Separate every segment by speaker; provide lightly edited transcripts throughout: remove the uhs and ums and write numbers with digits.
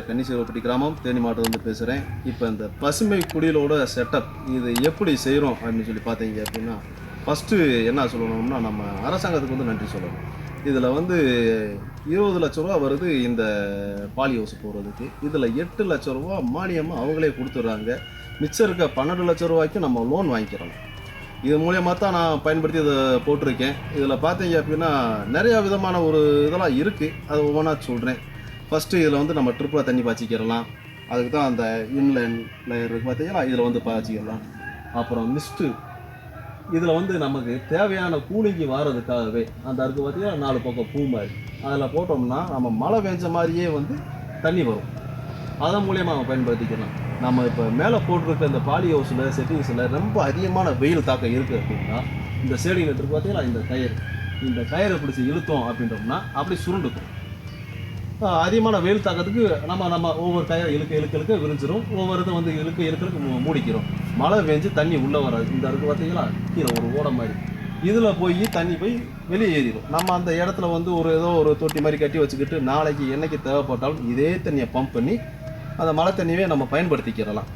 Speaker 1: கன்னிசேவப்பட்டி கிராமம் தேனி மாவட்டத்திலிருந்து பேசுகிறேன். இப்போ இந்த பசுமை குடிலோட செட்டப் இது எப்படி செய்கிறோம் அப்படின்னு சொல்லி பார்த்தீங்க அப்படின்னா, ஃபஸ்ட்டு என்ன சொல்லணும்னா நம்ம அரசாங்கத்துக்கு வந்து நன்றி சொல்லணும். இதில் வந்து 20 லட்ச ரூபா வருது இந்த பாலி ஹவுஸ் போகிறதுக்கு. இதில் 8 லட்ச ரூபா மானியமாக அவங்களே கொடுத்துட்றாங்க. மிச்சம் இருக்க 12 லட்ச ரூபாய்க்கு நம்ம லோன் வாங்கிக்கிறோம். இது மூலியமாக தான் நான் பயன்படுத்தி இதை போட்டிருக்கேன். இதில் பார்த்தீங்க அப்படின்னா நிறையா விதமான ஒரு இதெல்லாம் இருக்குது. அது ஒவ்வொன்றா சொல்கிறேன். ஃபஸ்ட்டு இதில் வந்து நம்ம ட்ரிப்பில் தண்ணி பாய்ச்சிக்கிறலாம். அதுக்கு தான் அந்த இன்லைன் லேயர் இருக்குது பார்த்தீங்கன்னா, இதில் வந்து பாய்ச்சிக்கலாம். அப்புறம் மிஸ்ட்டு இதில் வந்து நமக்கு தேவையான கூலிங்கு வாரதுக்காகவே அந்த இருக்குது பார்த்தீங்கன்னா 4 பக்கம் பூ மாதிரி அதில் போட்டோம்னா நம்ம மழை பெஞ்ச மாதிரியே வந்து தண்ணி வரும். அதன் மூலியமாக நம்ம பயன்படுத்திக்கலாம். நம்ம இப்போ மேலே போட்டிருக்க இந்த பாலி ஹவுஸில் செட்டிங்ஸில் ரொம்ப அதிகமான வெயில் தாக்கம் இருக்குது அப்படின்னா இந்த ஷேடிங் நெட் இருக்குது பார்த்தீங்கன்னா, இந்த கயிறை பிடிச்சி இழுத்தோம் அப்படின்றோம்னா அப்படி சுருண்டுக்கும். அதிகமான வெயில் தாக்கத்துக்கு நம்ம ஒவ்வொரு கயிறை இழுக்க விரிஞ்சிடும். ஒவ்வொரு இதை வந்து இழுக்க மூடிக்கிறோம். மழை பெஞ்சு தண்ணி உள்ளே வராது. இந்த இருக்குது பார்த்தீங்களா, கீழே ஒரு ஓடை மாதிரி இதில் போய் தண்ணி போய் வெளியே ஏறிடும். நம்ம அந்த இடத்துல வந்து ஏதோ ஒரு தொட்டி மாதிரி கட்டி வச்சுக்கிட்டு நாளைக்கு என்னைக்கு தேவைப்பட்டாலும் இதே தண்ணியை பம்ப் பண்ணி அந்த மழை தண்ணியே நம்ம பயன்படுத்திக்கிறலாம்.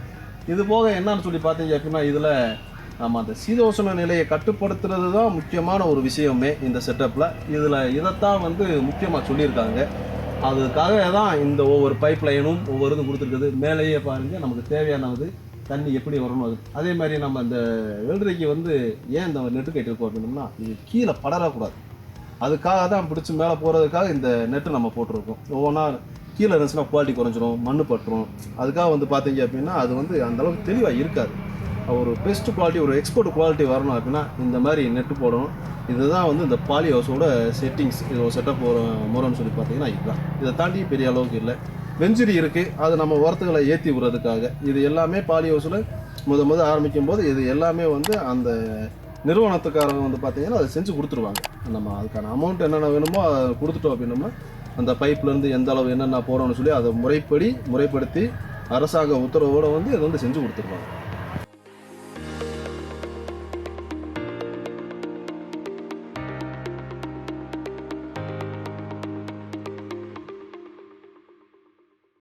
Speaker 1: இது போக என்னன்னு சொல்லி பார்த்தீங்க அப்படின்னா, இதில் நம்ம அந்த சீதோஷண நிலையை கட்டுப்படுத்துறது தான் முக்கியமான ஒரு விஷயமே இந்த செட்டப்பில். இதைத்தான் வந்து முக்கியமாக சொல்லியிருக்காங்க. அதுக்காக தான் இந்த ஒவ்வொரு பைப் லைனும் ஒவ்வொரு இதுவும் கொடுத்துருக்குது. மேலேயே பாருங்கள் நமக்கு தேவையானது தண்ணி எப்படி வரணும். அதே மாதிரி நம்ம இந்த வெள்ளரிக்கு வந்து ஏன் இந்த நெட்டு கட்டிருக்கோம் அப்படின்னோம்னா, இது கீழே படரக்கூடாது. அதுக்காக தான் பிடிச்சி மேலே போகிறதுக்காக இந்த நெட்டு நம்ம போட்டிருக்கோம். ஒவ்வொன்றா கீழே இருந்துச்சுன்னா குவாலிட்டி குறைஞ்சிரும், மண் பட்டுரும். அதுக்காக வந்து பார்த்தீங்க அப்படின்னா அது வந்து அந்தளவுக்கு தெளிவாக இருக்காது. ஒரு பெஸ்ட் குவாலிட்டி, ஒரு எக்ஸ்போர்ட் குவாலிட்டி வரணும் அப்படின்னா இந்த மாதிரி நெட்டு போடணும். இதுதான் வந்து இந்த பாலி ஹவுஸோட செட்டிங்ஸ். இது ஒரு செட்டப் முறைன்னு சொல்லி பார்த்தீங்கன்னா இதுதான். இதை தாண்டி பெரிய அளவுக்கு இல்லை. வெஞ்சுரி இருக்குது, அது நம்ம உரத்துகளை ஏற்றி விடுறதுக்காக. இது எல்லாமே பாலி ஹவுஸில் முத ஆரம்பிக்கும் போது இது எல்லாமே வந்து அந்த நிறுவனத்துக்காரங்க வந்து பார்த்தீங்கன்னா அதை செஞ்சு கொடுத்துருவாங்க. நம்ம அதுக்கான அமௌண்ட் என்னென்ன வேணுமோ அதை கொடுத்துட்டோம் அப்படின்னோம்னா அந்த பைப்லேருந்து எந்த அளவு என்னென்ன போடணும்னு சொல்லி அதை முறைப்படுத்தி அரசாங்க உத்தரவோடு வந்து இதை வந்து செஞ்சு கொடுத்துருவாங்க.